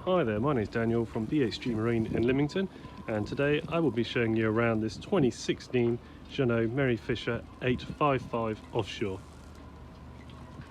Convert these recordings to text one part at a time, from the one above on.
Hi there, my name is Daniel from BHG Marine in Lymington, and today I will be showing you around this 2016 Jeanneau Merry Fisher 855 Offshore.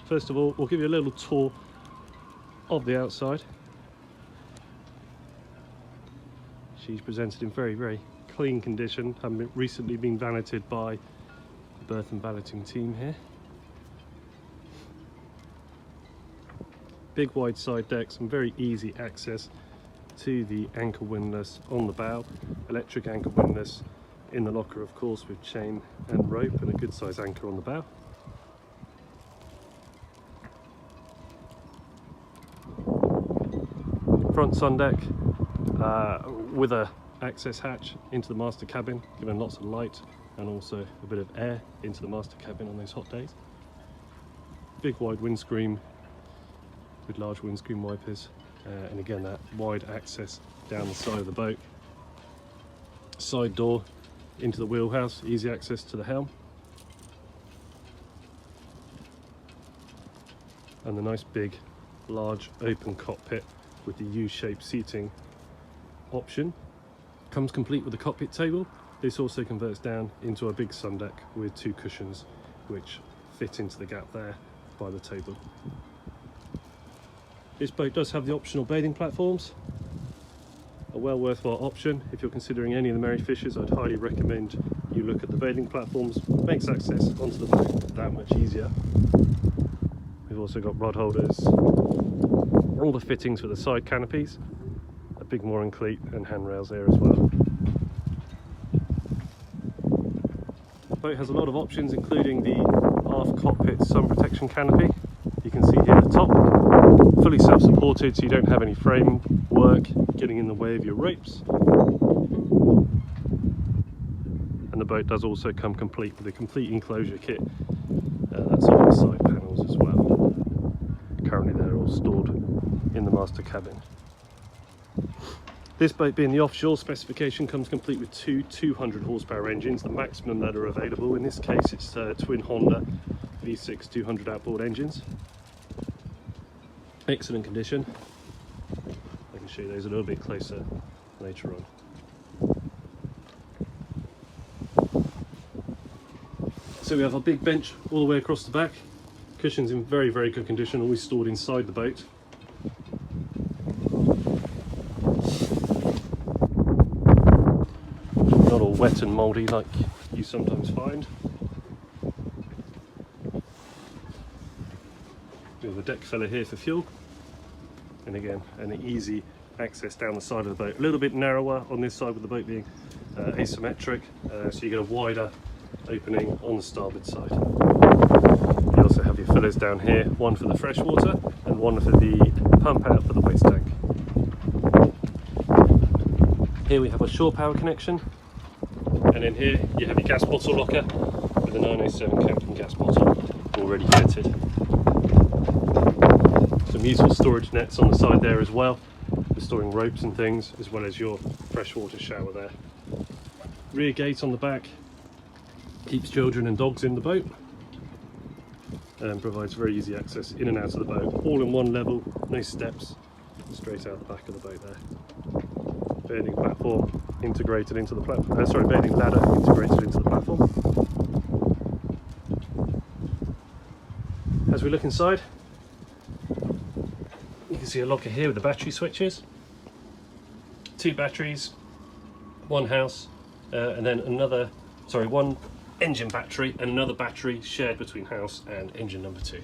First of all, we'll give you a little tour of the outside. She's presented in very clean condition, having recently been valeted by the berth and valeting team here. Big wide side decks and very easy access to the anchor windlass on the bow, electric anchor windlass in the locker of course with chain and rope, and a good size anchor on the bow. Front sun deck with a access hatch into the master cabin, giving lots of light and also a bit of air into the master cabin on those hot days. Big wide windscreen with large windscreen wipers, and again that wide access down the side of the boat. Side door into the wheelhouse, easy access to the helm, and the nice big large open cockpit with the U-shaped seating option. Comes complete with a cockpit table. This also converts down into a big sun deck with two cushions which fit into the gap there by the table. This boat does have the optional bathing platforms, a well worthwhile option. If you're considering any of the Merry Fishers, I'd highly recommend you look at the bathing platforms. Makes access onto the boat that much easier. We've also got rod holders, all the fittings for the side canopies, a big mooring cleat and handrails there as well. The boat has a lot of options, including the aft cockpit sun protection canopy. You can see here at the top, fully self-supported, so you don't have any frame work getting in the way of your ropes. And the boat does also come complete with a complete enclosure kit. That's on the side panels as well. Currently they're all stored in the master cabin. This boat, being the offshore specification, comes complete with two 200 horsepower engines, the maximum that are available. In this case it's twin Honda V6 200 outboard engines. Excellent condition. I can show you those a little bit closer later on. So we have a big bench all the way across the back. Cushions in very good condition, always stored inside the boat. Not all wet and mouldy like you sometimes find. We have a deck filler here for fuel, and again an easy access down the side of the boat. A little bit narrower on this side with the boat being asymmetric, so you get a wider opening on the starboard side. You also have your fillers down here, one for the fresh water and one for the pump out for the waste tank. Here we have a shore power connection, and in here you have your gas bottle locker with a 907 Camping gas bottle already fitted. Some useful storage nets on the side there as well, for storing ropes and things, as well as your freshwater shower there. Rear gate on the back keeps children and dogs in the boat and provides very easy access in and out of the boat, all in one level, no steps, straight out the back of the boat there. Bathing platform integrated into the platform, bathing ladder integrated into the platform. As we look inside, you can see a locker here with the battery switches, two batteries, one house, and then one engine battery and another battery shared between house and engine number 2.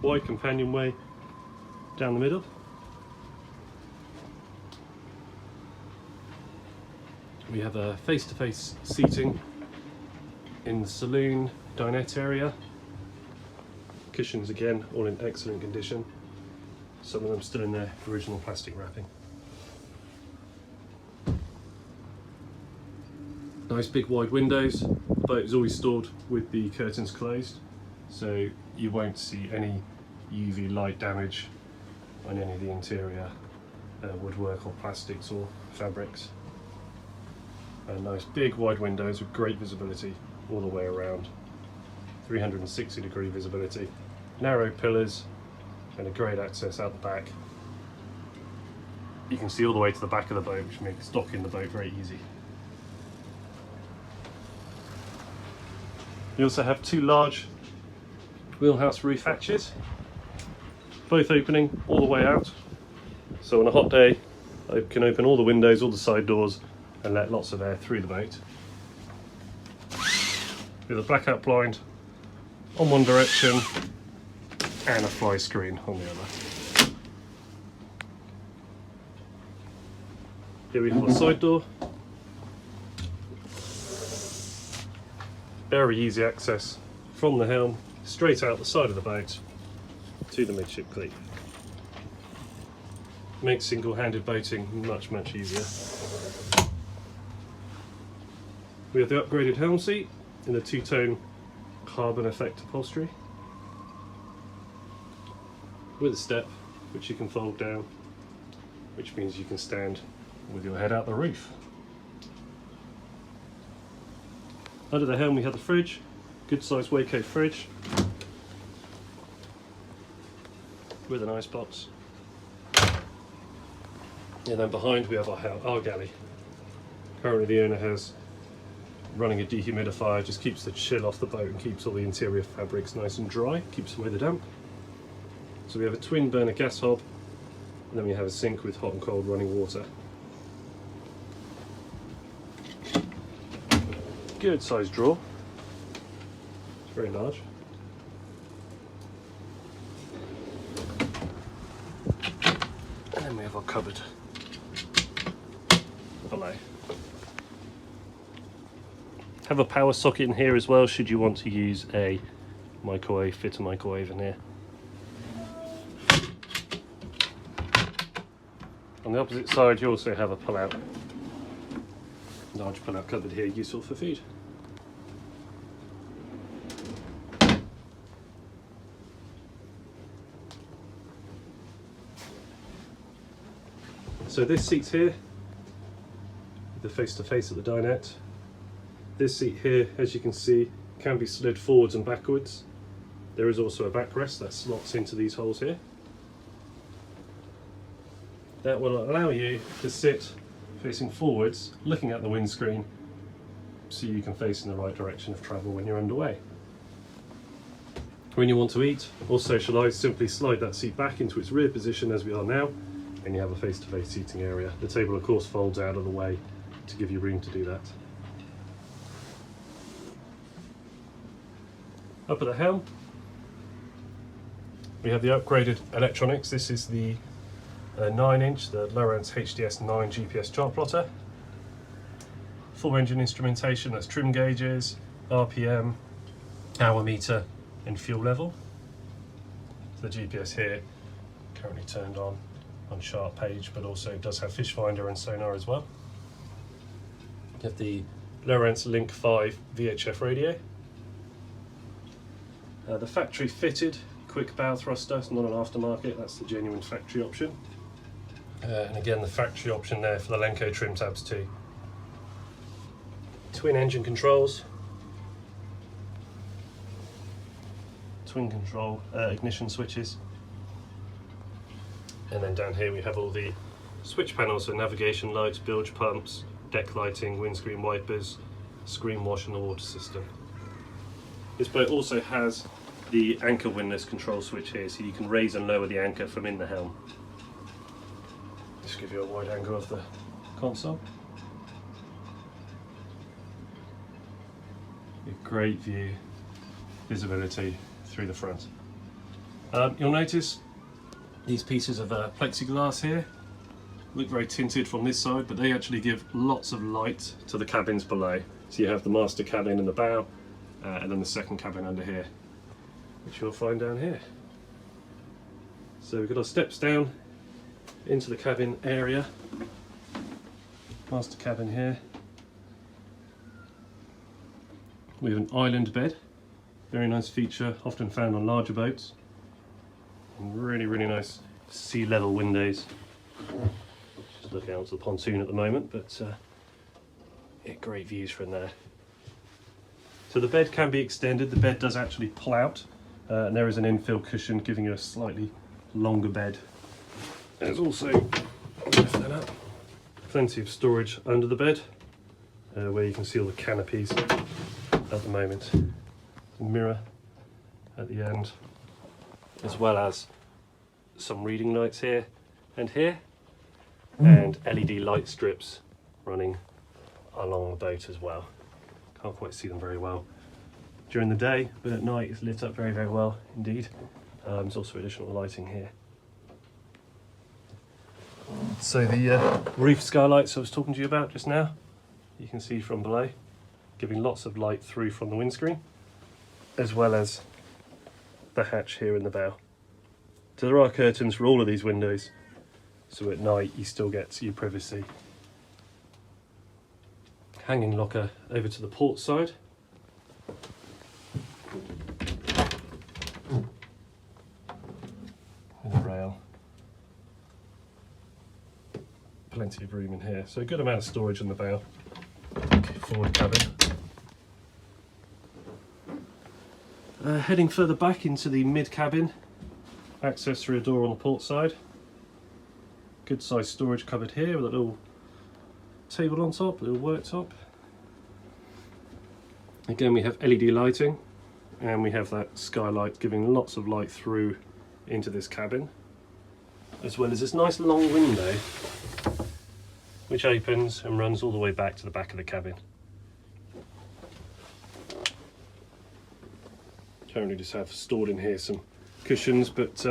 Wide companionway down the middle. We have a face-to-face seating in the saloon dinette area. Cushions again all in excellent condition, some of them still in their original plastic wrapping. Nice big wide windows. The boat is always stored with the curtains closed, so you won't see any UV light damage on any of the interior woodwork or plastics or fabrics. And nice big wide windows with great visibility all the way around. 360-degree visibility narrow pillars and a great access out the back. You can see all the way to the back of the boat, which makes docking the boat very easy. You also have two large wheelhouse roof hatches, both opening all the way out. So on a hot day, I can open all the windows, all the side doors, and let lots of air through the boat. With a blackout blind on one direction and a fly screen on the other. Here we have a side door. Very easy access from the helm straight out the side of the boat to the midship cleat. Makes single-handed boating much easier. We have the upgraded helm seat in the two-tone carbon effect upholstery with a step which you can fold down, which means you can stand with your head out the roof. Under the helm we have the fridge, good sized Waco fridge with an ice box. And then behind we have our galley. Currently the owner has running a dehumidifier, just keeps the chill off the boat and keeps all the interior fabrics nice and dry, keeps away the damp. So we have a twin burner gas hob, and then we have a sink with hot and cold running water. Good sized drawer, it's very large. And then we have our cupboard below. Have a power socket in here as well should you want to use a microwave, fit a microwave in here. On the opposite side you also have a pull-out, large pull-out cupboard here, useful for food. So this seat's here, with the face-to-face at the dinette. This seat here, as you can see, can be slid forwards and backwards. There is also a backrest that slots into these holes here. That will allow you to sit facing forwards, looking at the windscreen, so you can face in the right direction of travel when you're underway. When you want to eat or socialise, simply slide that seat back into its rear position as we are now, and you have a face-to-face seating area. The table of course folds out of the way to give you room to do that. Up at the helm, we have the upgraded electronics. This is the 9-inch, the Lowrance HDS 9 GPS chart plotter. Full engine instrumentation, that's trim gauges, RPM, hour meter and fuel level. So the GPS here currently turned on sharp page, but also does have fish finder and sonar as well. You have the Lowrance Link 5 VHF radio. The factory fitted quick bow thruster, it's not an aftermarket, that's the genuine factory option. And again the factory option there for the Lenco trim tabs too. Twin engine controls, twin control ignition switches, and then down here we have all the switch panels, so navigation lights, bilge pumps, deck lighting, windscreen wipers, screen wash and the water system. This boat also has the anchor windlass control switch here, so you can raise and lower the anchor from in the helm. Just give you a wide angle of the console. A great view, visibility through the front. You'll notice these pieces of plexiglass here look very tinted from this side, but they actually give lots of light to the cabins below. So you have the master cabin in the bow, and then the second cabin under here, which you'll find down here. So we've got our steps down into the cabin area. Master cabin here. We have an island bed, very nice feature, often found on larger boats. And really nice sea level windows. Just looking out to the pontoon at the moment, but yeah, great views from there. So the bed can be extended. The bed does actually pull out and there is an infill cushion giving you a slightly longer bed. There's also, lift that up, plenty of storage under the bed where you can see all the canopies at the moment. A mirror at the end, as well as some reading lights here and here, and LED light strips running along the boat as well. Can't quite see them very well during the day, but at night it's lit up very, very well indeed. There's also additional lighting here. So the reef skylights I was talking to you about just now, you can see from below, giving lots of light through from the windscreen, as well as the hatch here in the bow. So there are curtains for all of these windows, so at night you still get your privacy. Hanging locker over to the port side. With a rail. Plenty of room in here, so a good amount of storage in the bow. Forward cabin. Heading further back into the mid cabin, access through a door on the port side. Good sized storage cupboard here with a little table on top, a little worktop. Again, we have LED lighting, and we have that skylight giving lots of light through into this cabin, as well as this nice long window which opens and runs all the way back to the back of the cabin. Currently just have stored in here some cushions, but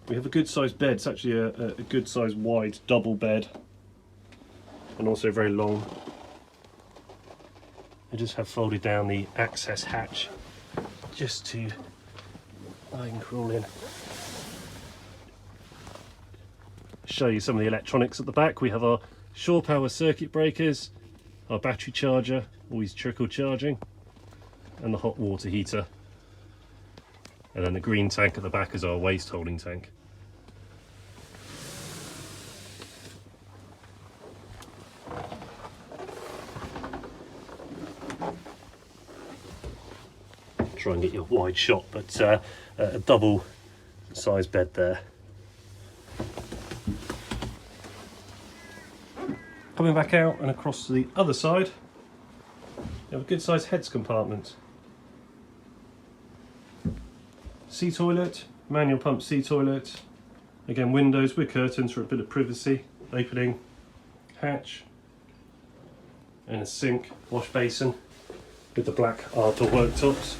we have a good sized bed. It's actually a good sized wide double bed, and also very long. I just have folded down the access hatch just to I can crawl in. Show you some of the electronics at the back. We have our shore power circuit breakers, our battery charger, always trickle charging, and the hot water heater. And then the green tank at the back is our waste holding tank. Try and get you a wide shot, but a double size bed there. Coming back out and across to the other side, you have a good sized heads compartment. Sea toilet, manual pump sea toilet. Again, windows with curtains for a bit of privacy. Opening, hatch, and a sink, wash basin with the black Arthur worktops.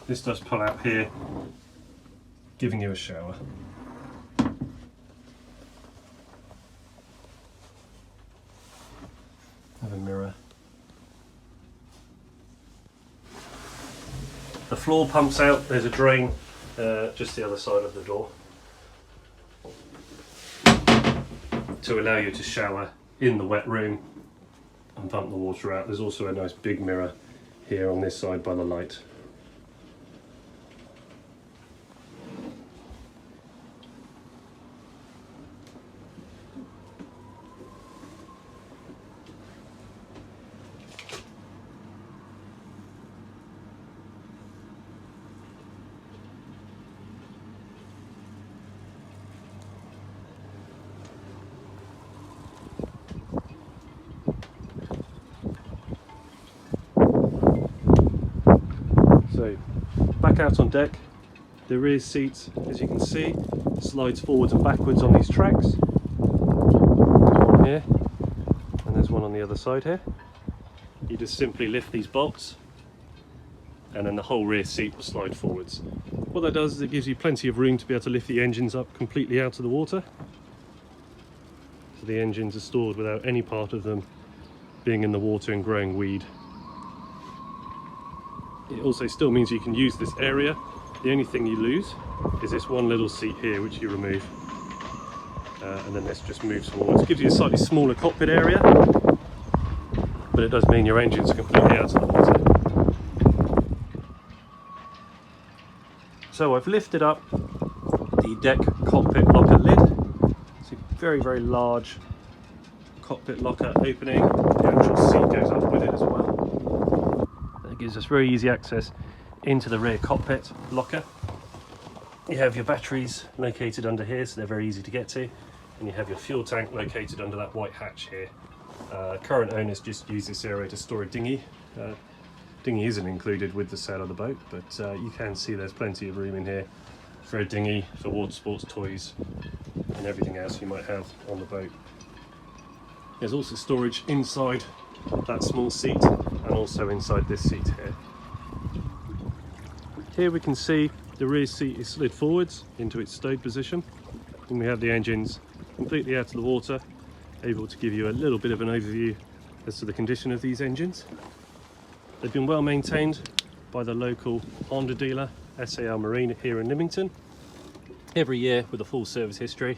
This does pull out here, giving you a shower. Have a mirror. The floor pumps out, there's a drain just the other side of the door to allow you to shower in the wet room and pump the water out. There's also a nice big mirror here on this side by the light. So back out on deck, the rear seat, as you can see, slides forwards and backwards on these tracks. There's one here and there's one on the other side here. You just simply lift these bolts and then the whole rear seat will slide forwards. What that does is it gives you plenty of room to be able to lift the engines up completely out of the water. So the engines are stored without any part of them being in the water and growing weed. It also still means you can use this area. The only thing you lose is this one little seat here which you remove, and then this just moves forwards. It gives you a slightly smaller cockpit area, but it does mean your engine's completely out of the water. So I've lifted up the deck cockpit locker lid. It's a very, very large cockpit locker opening. The actual seat goes up with it as well. That gives us very easy access into the rear cockpit locker. You have your batteries located under here, so they're very easy to get to, and you have your fuel tank located under that white hatch here. Current owners just use this area to store a dinghy. Dinghy isn't included with the sale of the boat, but you can see there's plenty of room in here for a dinghy, for water sports toys and everything else you might have on the boat. There's also storage inside that small seat and also inside this seat here. Here we can see the rear seat is slid forwards into its stowed position, and we have the engines completely out of the water, able to give you a little bit of an overview as to the condition of these engines. They've been well maintained by the local Honda dealer, Jeanneau Marine, here in Lymington, every year with a full service history.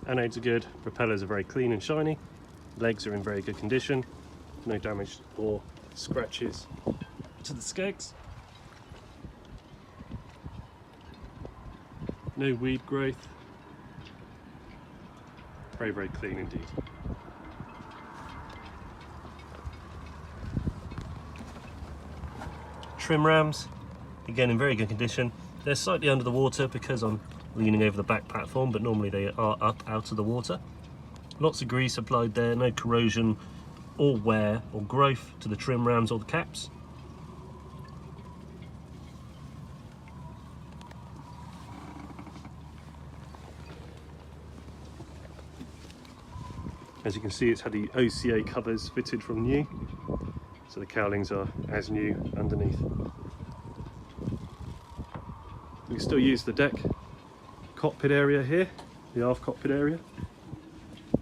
Anodes are good, propellers are very clean and shiny, legs are in very good condition, no damage or scratches to the skegs, no weed growth, very clean indeed. Trim rams, again in very good condition. They're slightly under the water because I'm leaning over the back platform, but normally they are up out of the water. Lots of grease applied there, no corrosion or wear or growth to the trim rams or the caps. As you can see, it's had the OCA covers fitted from new, so the cowlings are as new underneath. We still use the deck cockpit area here, the aft cockpit area.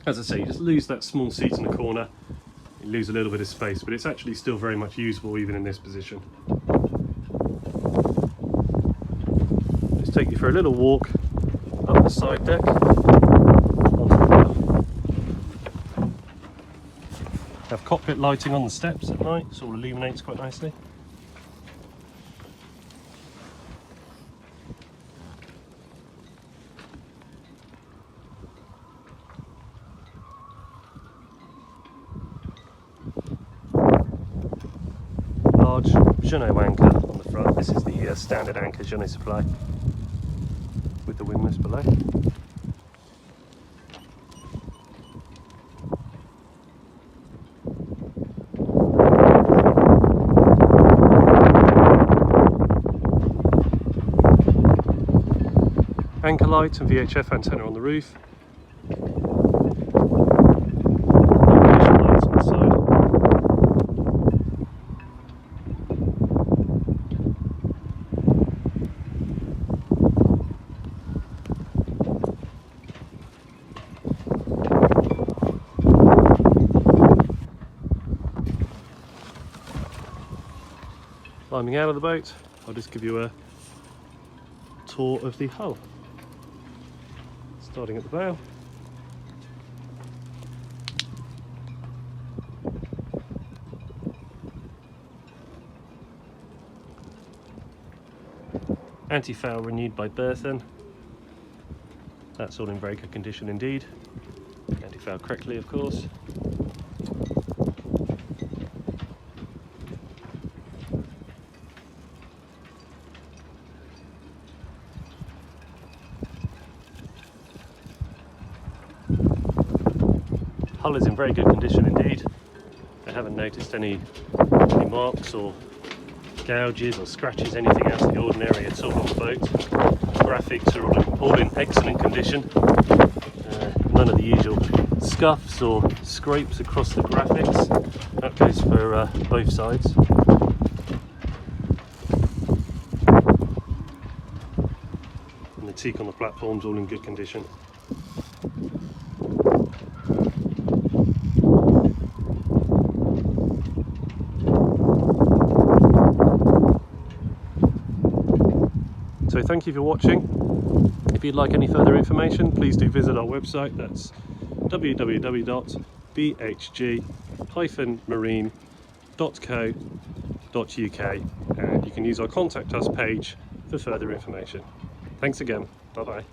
As I say, you just lose that small seat in the corner, you lose a little bit of space, but it's actually still very much usable even in this position. Just take you for a little walk up the side deck onto the bow. Have cockpit lighting on the steps at night, so it all illuminates quite nicely. Large Jeanneau anchor on the front. This is the standard anchor Jeanneau supply with the windlass below. Anchor light and VHF antenna on the roof. Navigation lights on the side. Climbing out of the boat, I'll just give you a tour of the hull. Starting at the bow. Anti-foul renewed by Burton. That's all in very good condition indeed. Anti-foul correctly, of course. Hull is in very good condition indeed. I haven't noticed any marks or gouges or scratches, anything out of the ordinary at all on the boat. Graphics are all in excellent condition. None of the usual scuffs or scrapes across the graphics. That goes for both sides. And the teak on the platform's all in good condition. So thank you for watching. If you'd like any further information, please do visit our website. That's www.bhg-marine.co.uk, and you can use our contact us page for further information. Thanks again. Bye bye.